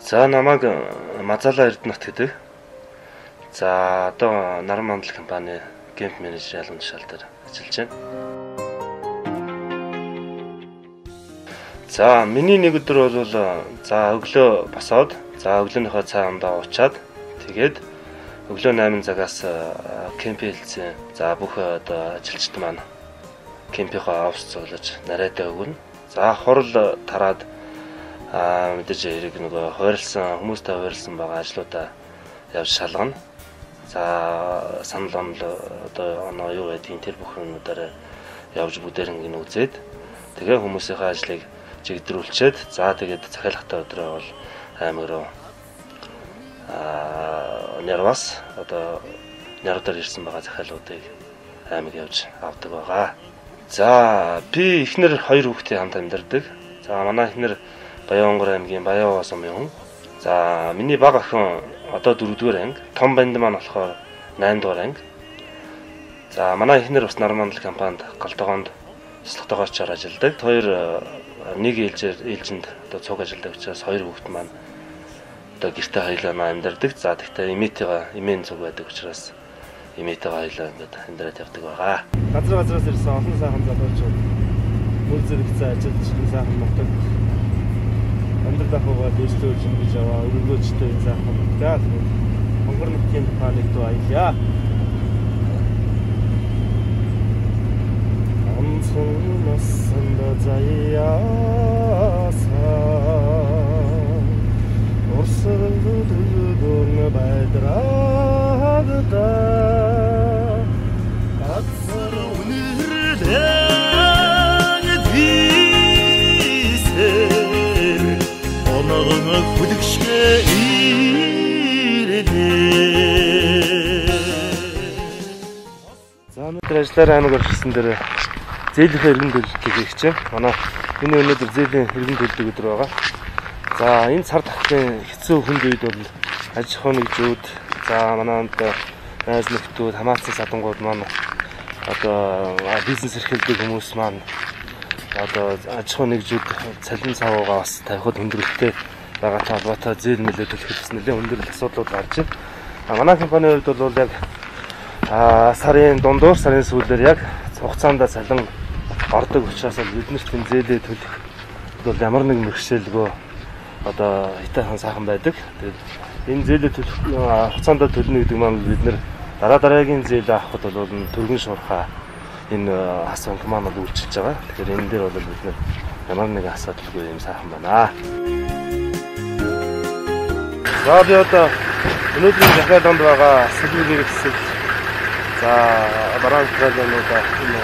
За намайг Мазала Эрдэнэт гэдэг. За одоо Наран мандал компани гейм менежер ялган тушаал дээр ажиллаж байна. За миний нэг өдөр бол за өглөө босоод за өглөөнийхөө цаандаа уучаад тэгээд өглөө 8 цагаас кемп хэлсэн. За бүх одоо ажилчид маань кемпийнхаа офс цуглаж нарайдаа өгнө. За хурал тараад мэдээж хэрэг нөгөө хойрлсон хүмүүстэй хойрлсон байгаа ажлуудаа явж шалгана. За санал онол одоо оноо юу байдгийг тэр бүх юмудаараа явж бүдэрэн үзээд тэгээ хүмүүсийнхээ ажлыг чигдрүүлчихэд за тэгээд захиалгатай өдрөө бол аймаг руу нэрвас одоо нэрдэр ирсэн байгаа захиалгуудыг аймаг явж авдаг байгаа. За би эхнэр 2 хүүхдийн хамт амьдардаг. За манай эхнэр Баянгор аймгийн Баян сумын хүн. За миний бага охин одоо 4-р анги, том банд маань болохоор 8-р анги. За манай эхнэр бас Наран мандал компанид Голдогоонд туслахтайгоочоор ажилладаг. Хоёр нэг ээлжинд одоо цуг ажилладаг учраас 2 хүүхэд маань одоо гэртээ хоёулаа амьдардаг. За тэгтээ эмээн цуг байдаг учраас эмээтэйгээ хоёулаа ингээд амьдраад явдаг байгаа. Газраас ирсэн олон сайхан залуучууд мөр зэрэгцээ ажиллаж сайхан нутаг амьдрал ахуйгаа дэвшлүүлж ингэж яваа өргөөжтэй сайхан нутгаа Монгол нутгийн компанид аялаа. Амсуунасанда заяасан орсолдуун байдраагда атсар үнэрлэн дисэр оногоо хүлэгшгэ ирэлээ. За өнөөдөр ажлаараа аймаг орчихсон дээр зээлийн иргэн төлөлтийг хийх чинь. Манай энэ өнөөдөр зээлийн иргэн төлөлт өдөр байгаа. За энэ сар тахлын хэцүү хүнд үед бол аж ахуйн нэгжүүд, за манай найз нөхдүүд, хамаацсан садангууд маань одоо бизнес эрхэлдэг хүмүүс маань одоо аж ахуйн нэгжүүд цалин цавуугаа бас тавихад хүндрэлтэй байгаа талбартай зээл нөлөө төлөх гэсэн нэлээд өндөр асуудлууд гарч байна. Манай компанийн хувьд бол яг сарын дундуур, сарын сүүлээр яг хугацаанд цалин ордог учраас биднэрт энэ зээлээ төлөх бол ямар нэгэн бэрхшээлгүй одоо хитайхан сайхан байдаг. Тэгээд энэ зээлээ төлөх хугацаанд төлнө гэдэг маань бид нэр дараагийн зээл авахд бол төргөн шуурхаа энэ асуунг маань бол үйлчилж байгаа. Тэгэхээр энэ дээр бол бид нэр ямар нэгэн асуудалгүй юм сайхан байна. За би одоо өнөөдрийн захиалганд байгаа сэдвийг хэсэг за бараан програмуудаа энэ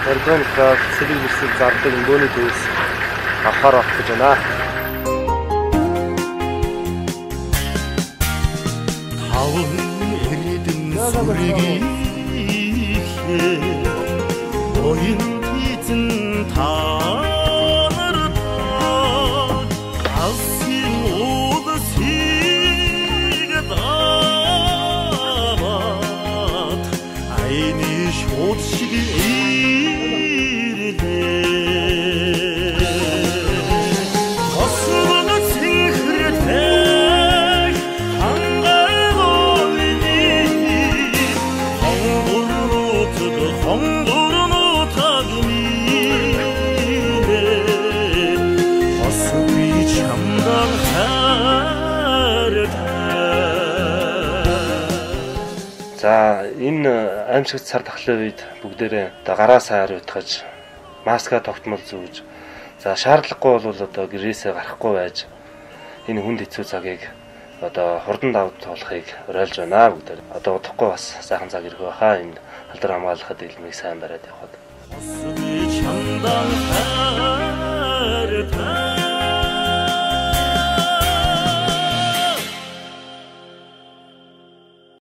органикаар сэдвийг хэсэг зардаг өнгөний төвс авахар авах гэж байна. Таван эрдэн сүргийг оюун эзэн танартай асын удасыг даваад айны шууд шиг За энэ аимшигт сар тахлын үед бүгдээрээ одоо гараа сайр утгаж маска тогтмол зүүж за шаардлагагүй бол одоо гэрээсээ гарахгүй байж энэ хүнд хэцүү цагийг одоо хурдан давж туулахыг уриалж байна бүгдээр. Одоо удахгүй бас сайхан цаг ирэх байхаа энэ алдар хамгаалахад илмийг сайн бариад явхад.